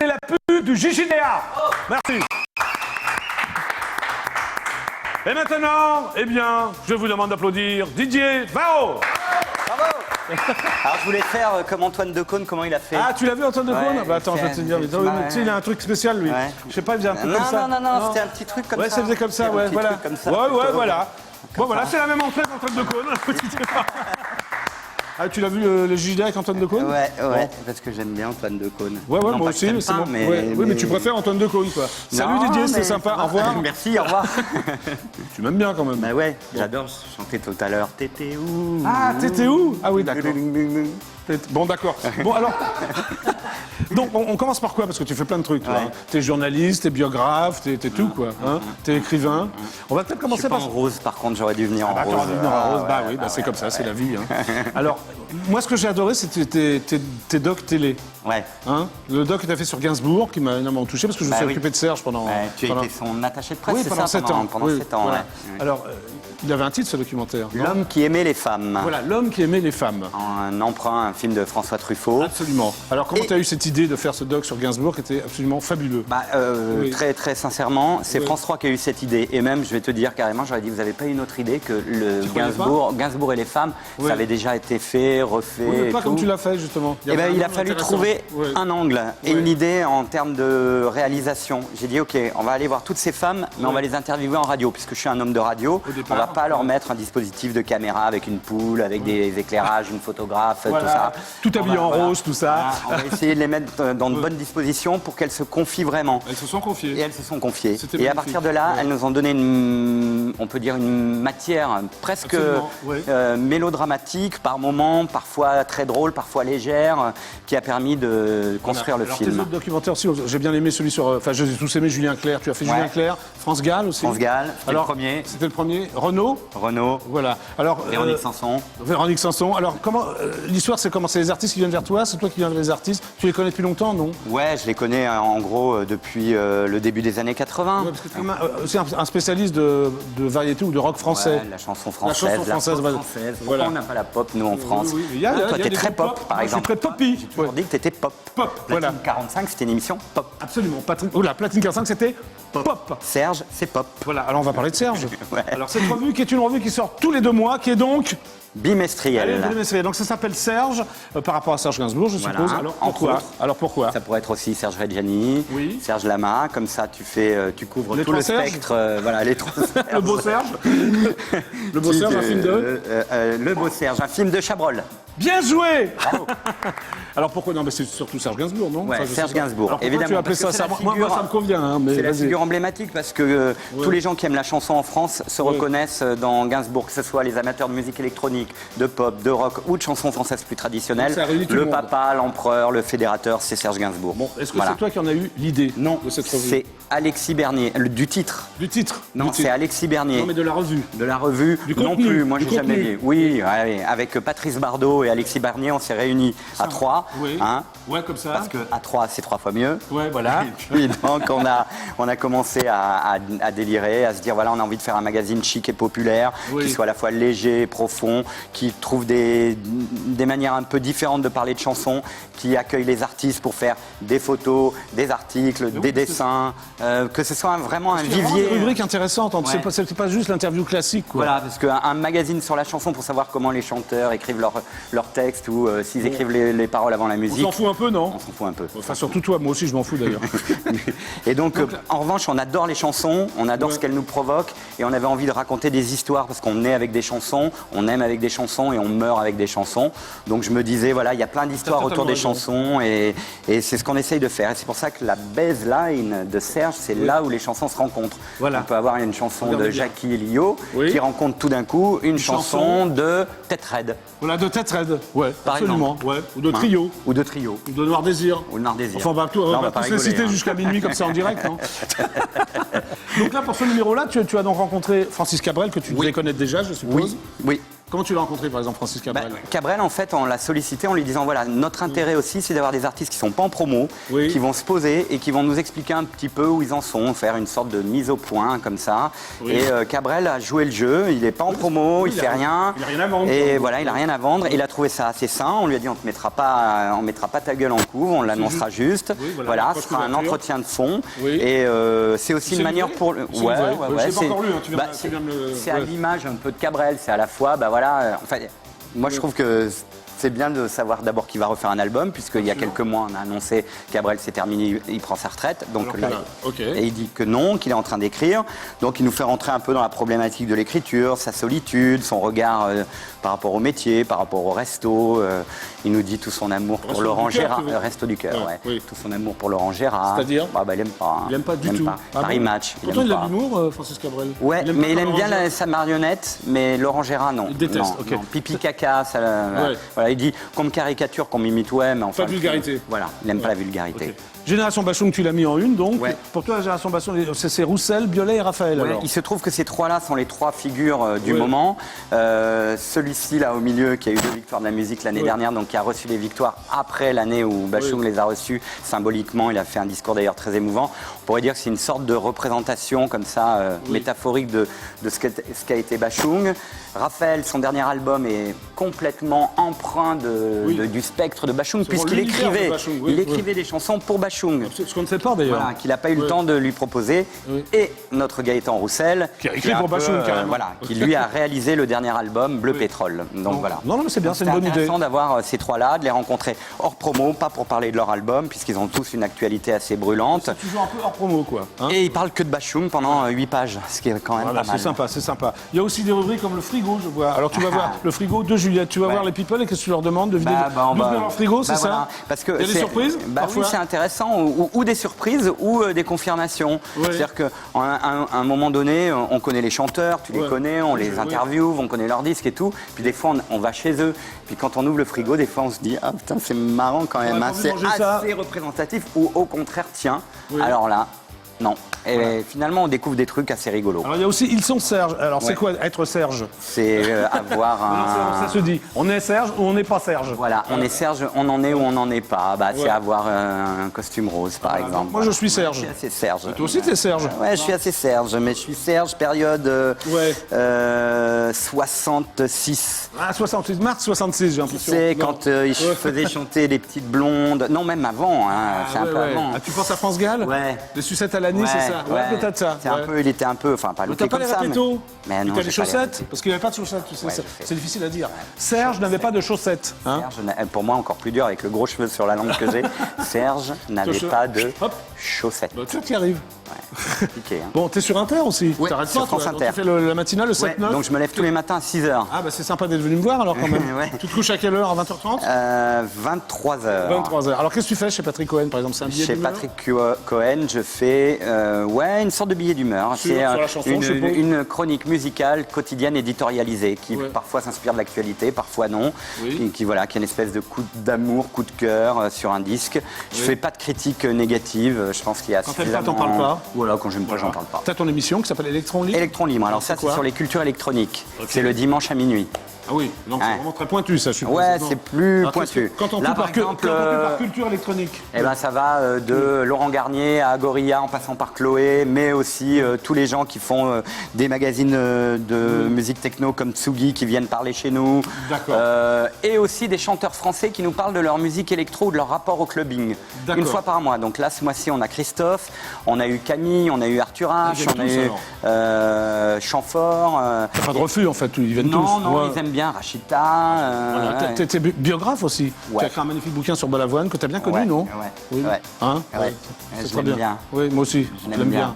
C'est la pub du JJDA. Merci. Et maintenant, eh bien, je vous demande d'applaudir Didier Varro. Bravo. Alors je voulais faire comme Antoine Decaune, comment il a fait. Ah, tu l'as vu Antoine Decaune? Ouais, Bah attends, je vais te dire. Tu sais, il a un truc spécial lui. Ouais. Je sais pas, il faisait un peu comme ça. Non, c'était un petit truc comme ça. Ouais, ça faisait comme ça, ouais, voilà. Comme ça, ouais, voilà. Bon, voilà, c'est la même entrée qu'Antoine Decaune. Ah, tu l'as vu le JJDA avec Antoine Decaune? Ouais, Bon. parce que j'aime bien Antoine Decaune. Ouais, Non, moi pas que aussi, j'aime c'est pas, bon. mais, Ouais, oui, mais tu préfères Antoine Decaune, quoi. Salut Non, Didier, c'était mais sympa, ça va. au revoir. Merci, au revoir. Tu m'aimes bien quand même. Bah ouais, j'adore chanter tout à l'heure. T'étais où? Ah, t'étais où? Ah oui, d'accord. Bon, d'accord. Bon, alors. Donc, on commence par quoi? Parce que tu fais plein de trucs, toi. Ouais. Hein. T'es journaliste, t'es biographe, t'es tout, quoi. Hein. T'es écrivain. On va peut-être Je commencer suis pas par. en rose, par contre, j'aurais dû venir en Bah, rose. t'aurais dû venir en rose. Bah ouais, oui, bah, c'est comme ça, c'est ouais. la vie. Hein. Alors, moi, ce que j'ai adoré, c'était tes docs télé. Ouais. Hein. Le doc que tu as fait sur Gainsbourg, qui m'a énormément touché, parce que je me Bah suis oui. occupé de Serge pendant. Ouais, tu pendant... étais son attaché de presse, Oui, c'est pendant ça, 7 ans. Pendant Oui, 7 ans, voilà. ouais. Alors, il avait un titre, ce documentaire. non? L'homme qui aimait les femmes. Voilà, l'homme qui aimait les femmes. Un emprunt, un film de François Truffaut. Absolument. Alors, comment Et- tu as eu cette idée de faire ce doc sur Gainsbourg qui était absolument fabuleux? Bah, Oui. très très sincèrement, c'est Oui. France 3 qui a eu cette idée. Et même, je vais te dire carrément, j'aurais dit, vous n'avez pas une autre idée que le Tu croyais Gainsbourg et les femmes, Oui. ça avait déjà été fait, refait. Oui, mais et pas tout. comme tu l'as fait, justement. Eh ben, il a un fallu intéressant. trouver Oui. un angle et Ouais. une idée en termes de réalisation. J'ai dit, OK, on va aller voir toutes ces femmes, mais on Ouais. va les interviewer en radio, puisque je suis un homme de radio. Au départ, On va pas leur ouais. mettre un dispositif de caméra avec une poule, avec des éclairages, une photographe, Voilà. tout ça. Tout On habillé va- en voilà. rose, tout ça. Voilà, on va essayer de les mettre dans de bonnes dispositions pour qu'elles se confient vraiment. Elles se sont Et confiées. elles se sont confiées. C'était Et à magnifique. partir de là, Ouais. elles nous ont donné on peut dire une matière presque Absolument, ouais. mélodramatique, par moments, parfois très drôle, parfois légère, qui a permis de construire le Alors, film. tes autres documentaires aussi, j'ai bien aimé celui sur. Enfin, j'ai tous aimé Julien Clerc. Tu as fait Ouais. Julien Clerc, France Gall aussi. France Gall, c'était Alors, le premier. C'était le premier. Renaud. Renaud, Voilà. Alors. Véronique Sanson. Véronique Sanson. Alors, comment l'histoire, c'est comment? C'est les artistes qui viennent vers toi? C'est toi qui viens vers les artistes? Tu les connais depuis longtemps, non? Ouais, je les connais en gros depuis le début des années 80. Ouais, parce que c'est un spécialiste de variété ou de rock français. Ouais, la chanson française, chanson française, pop voilà. française. Voilà. Pourquoi on n'a pas la pop, nous, en France? Oui, il y a Toi, des t'es très groupes pop, par Moi, exemple. Je suis très poppy. J'ai toujours dit que t'étais pop. Pop, voilà. Platine 45, c'était une émission pop. Absolument. La Platine 45, c'était pop. Serge, c'est pop. Voilà, alors on va parler de Serge. Ouais. Alors cette revue qui est une revue qui sort tous les 2 mois, qui est donc... Bimestriel. Allez, donc ça s'appelle Serge, par rapport à Serge Gainsbourg, je Voilà, suppose. Alors entre pourquoi? autres. Alors pourquoi? Ça pourrait être aussi Serge Reggiani, Oui. Serge Lama, comme ça tu couvres Les tout le trois Serge. spectre, voilà, les trois Serge. Le beau Serge. Le beau Serge, un film de... Le beau Serge, un film de Chabrol. Bien joué. Alors pourquoi? Non, mais c'est surtout Serge Gainsbourg, non? Ouais, Enfin, je Serge sais pas. Gainsbourg, Alors pourquoi évidemment. tu as appelé parce que ça c'est la moi, figure- ça me convient, hein, mais C'est la vas-y. figure emblématique parce que tous les gens qui aiment la chanson en France se reconnaissent dans Gainsbourg, que ce soit les amateurs de musique électronique, de pop, de rock ou de chansons françaises plus traditionnelles. Donc ça réunit tout Le le monde. papa, l'empereur, le fédérateur, c'est Serge Gainsbourg. Bon, est-ce que Voilà. c'est toi qui en as eu l'idée Non, de cette revue? c'est Alexis Bernier, du titre. Du titre? Non, Du c'est titre. Alexis Bernier. Non, mais de la revue. De la revue, Du non contenu, plus, moi du j'ai jamais contenu. dit. Oui, ouais, avec Patrice Bardot et Alexis Bernier, on s'est réunis à 3. Oui. Hein, Ouais, comme ça. parce que à 3, c'est 3 fois mieux. Ouais, voilà. Et puis donc on a commencé à délirer, à se dire voilà, on a envie de faire un magazine chic et populaire, Oui. qui soit à la fois léger, profond, qui trouve des manières un peu différentes de parler de chansons, qui accueille les artistes pour faire des photos, des articles, oui, des dessins, que ce soit vraiment un Il y a vraiment vivier. des rubriques intéressantes. Ouais. C'est pas juste l'interview classique, quoi. Voilà, parce qu'un magazine sur la chanson pour savoir comment les chanteurs écrivent leurs textes ou s'ils écrivent les paroles avant la On musique. s'en fout un peu, non? On s'en fout un peu. Enfin, surtout toi, moi aussi, je m'en fous d'ailleurs. Et donc, en revanche, on adore les chansons, on adore Ouais. ce qu'elles nous provoquent, et on avait envie de raconter des histoires parce qu'on est avec des chansons, on aime avec des chansons et on meurt avec des chansons. Donc je me disais, voilà, il y a plein d'histoires T'as autour des totalement chansons, et c'est ce qu'on essaye de faire. Et c'est pour ça que la baseline de Serge, c'est là où les chansons se rencontrent. Voilà. On peut avoir une chanson Regardez de bien. Jackie Lio Oui. qui rencontre tout d'un coup une chanson chanson de Tête Raide. Voilà, de Tête Raide. Ouais, Par absolument. exemple. Ouais. Ou de Hein, Trio. ou de Trio. Ou de Noir Désir. Ou de Noir Désir. Enfin, on va, Non, on on va pas tous les rigoler, citer hein. jusqu'à minuit, comme ça en direct. Non donc là, pour ce numéro-là, tu as donc rencontré Francis Cabrel, que tu devais connaître déjà, je suppose. Oui, oui. Comment tu l'as rencontré, par exemple, Francis Cabrel? Cabrel, en fait, on l'a sollicité en lui disant, voilà, notre intérêt aussi, c'est d'avoir des artistes qui sont pas en promo, qui vont se poser et qui vont nous expliquer un petit peu où ils en sont, faire une sorte de mise au point, comme ça. Et Cabrel a joué le jeu, il n'est pas en promo, il fait rien. Il a rien à vendre. Et voilà, il a rien à vendre. Et il a trouvé ça assez sain. On lui a dit, on mettra pas ta gueule en couve, on l'annoncera juste. Voilà, ce sera un entretien de fond. Et c'est aussi une manière pour... C'est à l'image un peu de Cabrel, c'est à la fois, enfin, moi je trouve que c'est bien de savoir d'abord qu'il va refaire un album, puisqu'il y a quelques mois on a annoncé Cabrel c'est terminé, il prend sa retraite, donc là, et il dit que non, qu'il est en train d'écrire, donc il nous fait rentrer un peu dans la problématique de l'écriture, sa solitude, son regard par rapport au métier, par rapport au resto, il nous dit tout son amour pour Laurent Gérard, Resto du Cœur, tout son amour pour Laurent Gérard. C'est-à-dire il aime pas. Il aime pas du tout. Paris Match. Pourtant il a de l'humour, Francis Cabrel. Ouais, mais il aime bien sa marionnette, mais Laurent Gérard non. Il déteste. Non. Pipi caca, ça. Voilà, il dit qu'on me caricature, qu'on m'imite, mais enfin. Pas de vulgarité. Voilà, il n'aime pas la vulgarité. Okay. Génération Bachung, tu l'as mis en une, donc. Pour toi, la Génération Bachung, c'est Roussel, Biolay et Raphaël. Alors. Il se trouve que ces trois-là sont les trois figures du moment. Celui-ci, là, au milieu, qui a eu 2 victoires de la musique l'année dernière, donc qui a reçu les victoires après l'année où Bachung les a reçues symboliquement. Il a fait un discours d'ailleurs très émouvant. On pourrait dire que c'est une sorte de représentation comme ça, métaphorique de ce qu'a été Bachung. Raphaël, son dernier album est complètement empreint du spectre de Bachung, puisqu'il écrivait, écrivait des chansons pour Bachung. Ce qu'on ne sait pas d'ailleurs. Voilà, qu'il n'a pas eu le temps de lui proposer. Et notre Gaëtan Roussel, qui a écrit pour Bachung, carrément. Voilà, qui lui a réalisé le dernier album, Bleu Pétrole. Donc voilà. Non, mais c'est bien, c'est une bonne idée. C'est intéressant d'avoir ces trois-là, de les rencontrer hors promo, pas pour parler de leur album, puisqu'ils ont tous une actualité assez brûlante. C'est toujours un peu hors promo, quoi. Hein, et ils parlent que de Bachung pendant 8 pages, ce qui est quand même pas mal. C'est sympa, c'est sympa. Il y a aussi des rubriques comme le frigo, je vois. Alors tu vas voir le frigo de Juliette, tu vas voir les people et qu'est-ce que tu leur demandes de venir leur frigo, c'est ça voilà. Parce que il y a des surprises oui, c'est intéressant, ou des surprises ou des confirmations. C'est-à-dire qu'à un moment donné, on connaît les chanteurs, tu les connais, on les interviewe, on connaît leurs disques et tout. Puis des fois, on va chez eux. Puis quand on ouvre le frigo, des fois, on se dit ah putain, c'est marrant quand même, c'est assez représentatif. Ou au contraire, tiens, alors là, non. Et finalement, on découvre des trucs assez rigolos. Alors, il y a aussi Ils sont Serge. Alors, c'est quoi être Serge? C'est avoir un... Ça se dit. On est Serge ou on n'est pas Serge? Voilà, on est Serge, on en est ou on n'en est pas. C'est avoir un costume rose, par exemple. Moi, je suis Serge. Je suis assez Serge. Et toi aussi, t'es Serge? Ouais, je suis assez Serge, mais je suis Serge, période 66. Ah, 66, mars 66, j'ai l'impression. C'est quand il faisait chanter les petites blondes. Non, même avant, c'est un peu avant. Ah, tu penses à France Gall? Ouais. Les sucettes à l'anis, c'est ça? Ouais, peut-être ça. Il était un peu, enfin pas looké comme ça. T'as pas les répétos? Mais non, t'as les chaussettes? Parce qu'il n'y avait pas de chaussettes, tu sais, c'est difficile à dire. Serge n'avait pas de chaussettes. Pour moi, encore plus dur, avec le gros cheveu sur la langue que j'ai, Serge n'avait pas de chaussettes. Tu y arrives. Ouais, compliqué. Bon, t'es sur Inter aussi? T'arrêtes pas, France Inter. Tu fais la matinale, le 7-9? Donc je me lève tous les matins à 6h. Ah bah c'est sympa d'être venu me voir alors quand même. Tu te couches à quelle heure? À 20h30? 23h. 23h. Alors qu'est-ce que tu fais chez Patrick Cohen par exemple? C'est un billet d'humeur? Chez Patrick Cohen, je fais une sorte de billet d'humeur. C'est une chronique musicale quotidienne éditorialisée qui parfois s'inspire de l'actualité, parfois non. Qui a une espèce de coup d'amour, coup de cœur sur un disque. Je fais pas de critique négative. Je pense qu'il y a suffisamment... Quand t'en parles pas? Voilà, quand j'aime pas, j'en parle pas. T'as ton émission qui s'appelle Électron Libre? Électron Libre. Alors ça, c'est sur les cultures électroniques. C'est le dimanche à minuit. Ah oui, donc c'est vraiment très pointu ça, je suppose. Ouais, c'est plus pointu. Quand on coupe par culture électronique. Eh ben, ça va de Laurent Garnier à Gorilla en passant par Chloé, mais aussi tous les gens qui font des magazines de musique techno comme Tsugi qui viennent parler chez nous. D'accord. Et aussi des chanteurs français qui nous parlent de leur musique électro ou de leur rapport au clubbing. Une fois par mois. Donc là, ce mois-ci, on a Christophe, on a eu Camille, on a eu Arthur H, on a eu Chamfort. T'as pas de refus en fait, ils viennent tous. Non, ils aiment bien Rachita. T'es biographe aussi. Tu as écrit un magnifique bouquin sur Balavoine que tu as bien connu, non? Oui. C'est très bien. Oui, moi aussi. Je l'aime bien.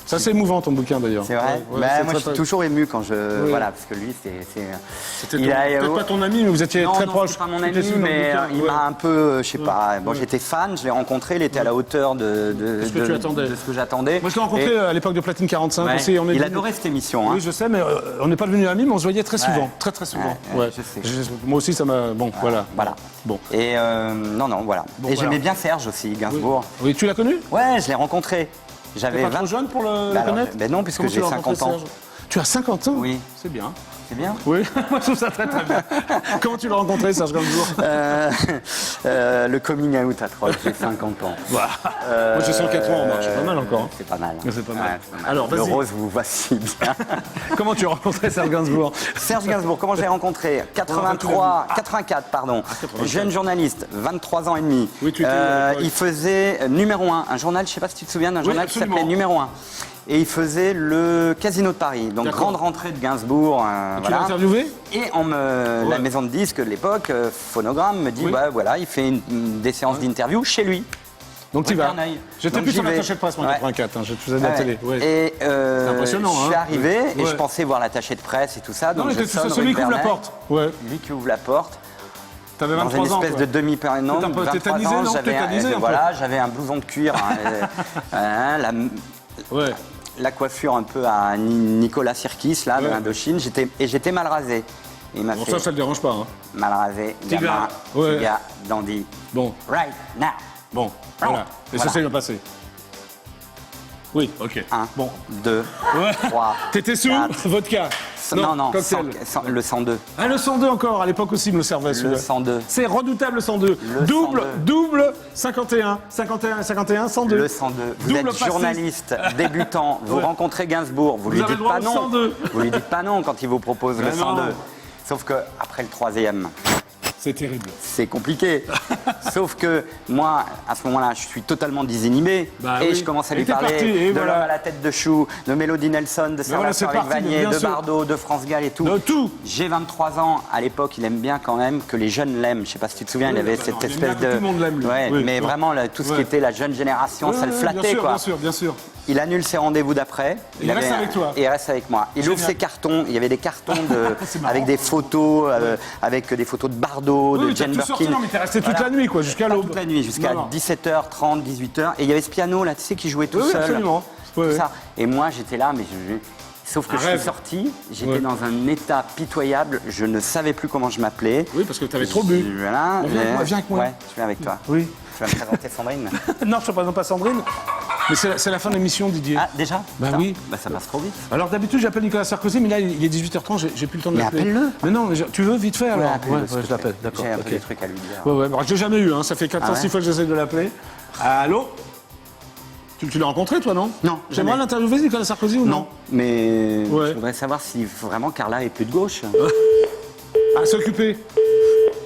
C'est assez émouvant ton bouquin d'ailleurs. C'est vrai. Moi, je suis toujours ému quand je. Voilà, parce que lui, C'était peut-être pas ton ami, mais vous étiez très proche. C'est pas mon ami, mais il m'a un peu, je sais pas. Bon, j'étais fan, je l'ai rencontré, il était à la hauteur de ce que j'attendais. Moi, je l'ai rencontré à l'époque de Platine 45 aussi. Il adorait cette émission. Oui, je sais, mais on n'est pas devenus amis, mais on se voyait très souvent, très souvent. Je sais. Moi aussi, ça m'a. Bon, voilà. Bon. Et voilà. Et j'aimais bien Serge aussi, Gainsbourg. Oui, tu l'as connu? Ouais, je l'ai rencontré. J'avais pas trop jeune pour le connaître? Ben non, puisque j'ai 50 ans. Tu as 50 ans? Oui. C'est bien. C'est bien? Oui, moi je trouve ça très très bien. Comment tu l'as rencontré, Serge Gainsbourg? Le coming out à 3, j'ai 50 ans. Moi j'ai 104 ans en marche, c'est pas mal encore. C'est pas mal. C'est pas mal. Ouais, c'est pas mal. Alors, le vas-y. rose vous va si bien. Comment tu as rencontré Serge Gainsbourg? Serge Gainsbourg, comment je l'ai rencontré? 84, pardon. 84. Jeune journaliste, 23 ans et demi. Oui, tu étais, il faisait numéro 1, un journal, je ne sais pas si tu te souviens d'un journal qui absolument. s'appelait Numéro 1. Et il faisait le Casino de Paris. Donc D'accord. grande rentrée de Gainsbourg. Tu l'as interviewé? Et la maison de disques de l'époque, Phonogramme, me dit, Oui. bah voilà, il fait des séances d'interview chez lui. Donc tu vas. un œil. J'étais Donc, plus sur j'y vais. l'attaché de presse, moi, en Ouais. 84, je faisais de la Ouais. télé. Ouais. Et impressionnant, je suis hein. arrivé et Ouais. je pensais voir l'attaché de presse et tout ça. Non, Donc mais je c'est sonne celui rue qui ouvre la Bernay. porte. Ouais. Lui qui ouvre la porte. T'avais Dans 23 une ans. espèce toi. de demi-période. Non, T'es un peu 23 tétanisé, ans, non? j'avais Tétanisé, un peu. voilà, j'avais un blouson de cuir, Ouais. la coiffure un peu à Nicolas Sirkis, là, de Ouais. l'Indochine, j'étais mal rasé. Et il m'a Bon, fait ça te dérange pas, hein. mal rasé, Petit gamin, gars. Ouais. petit gars, dandy. Bon, Right now. bon, voilà. Et ça Voilà. s'est bien passé. Oui, ok. 1, Bon. 2, Ouais. 3. T'étais sous 4. vodka? Non, cocktail. le 102. Ah, le 102 encore, à l'époque aussi, il me le servait Le celui-là. 102. C'est redoutable le 102. Le Double, 102. double, 51, 51, 51, 102. Le 102. Vous Double êtes pastis. journaliste, débutant, vous Ouais. rencontrez Gainsbourg, vous lui avez dites le droit pas au non. 102. Vous lui dites pas non quand il vous propose le Mais non. 102. Sauf que après le troisième, C'est terrible. c'est compliqué. Sauf que moi, à ce moment-là, je suis totalement désinhibé Bah et oui. je commence à Et lui t'es parler parti, et de voilà. L'homme à la tête de chou, de Mélodie Nelson, de voilà, c'est Salvatore parti, Vanier, bien de sûr. Bardot, de France Gall et tout. De tout. J'ai 23 ans. À l'époque, il aime bien quand même que les jeunes l'aiment. Je sais pas si tu te souviens, Oui, il avait bah cette non, il aime espèce bien que de. tout le monde l'aime, lui. Ouais, Oui, mais ouais. vraiment, tout ce Ouais. qui était la jeune génération, ça le Ouais, flattait, bien sûr, quoi. Bien sûr, bien sûr. Il annule ses rendez-vous d'après. Il reste avec toi. Et il reste avec moi. Il Génial. ouvre ses cartons. Il y avait des cartons C'est marrant. avec des photos, avec des photos de Bardot, Oui, de t'as Jane tout sorti, Birkin. non, mais t'es resté toute Voilà. la nuit, quoi, jusqu'à Pas l'aube. toute la nuit, jusqu'à Non, non. 17h30, 18h. Et il y avait ce piano là, tu sais, qui jouait tout Oui, oui, seul. absolument. Tout Ouais, ouais. ça. Et moi, j'étais là, mais sauf que Un je rêve. suis sorti, j'étais Ouais. dans un état pitoyable, je ne savais plus comment je m'appelais. Oui, parce que t'avais trop bu. Voilà. Bon, viens avec moi, viens avec moi. Ouais, je viens avec toi. Oui. Tu vas me présenter Sandrine. Non, je ne présente pas Sandrine. Mais c'est la fin de l'émission, Didier. Ah, déjà Bah Putain. oui. Bah ça passe trop vite. Alors d'habitude, j'appelle Nicolas Sarkozy, mais là, il est 18h30, j'ai plus le temps de Mais l'appeler. appelle-le. Mais non, mais tu veux vite fait alors appelle-le, Ouais, s'il te je l'appelle, plaît. d'accord. J'ai un ok. peu des trucs à lui dire. Ouais, ouais, bah, j'ai jamais eu, hein. Ça fait 4 Ah ans, ouais 6 fois que j'essaie de l'appeler. Allô? Tu l'as rencontré, toi, non? Non, J'aimerais jamais. l'interviewer, Nicolas Sarkozy, ou non? Non, mais Ouais. je voudrais savoir si vraiment Carla est plus de gauche. Ah, c'est occupé.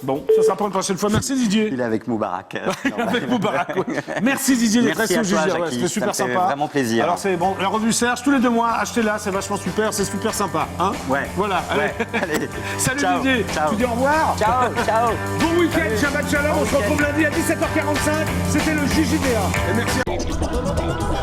Bon, ça sera pour une prochaine fois. Merci, Didier. Il est avec Moubarak. Avec Moubarak, ouais. Merci Didier d'être Merci resté au à toi, Gigi. Ouais, Jackie. c'était super Ça me fait sympa. vraiment plaisir. Alors c'est bon, la revue Serge, tous les 2 mois, achetez-la, c'est vachement super, c'est super sympa. Hein Ouais. Voilà, Ouais. allez. Allez. Salut Ciao. Didier, Ciao. tu dis au revoir. Ciao, ciao. Bon week-end, Shabbat Shalom, on se week-end. retrouve lundi à 17h45, c'était le JJDA. Et merci à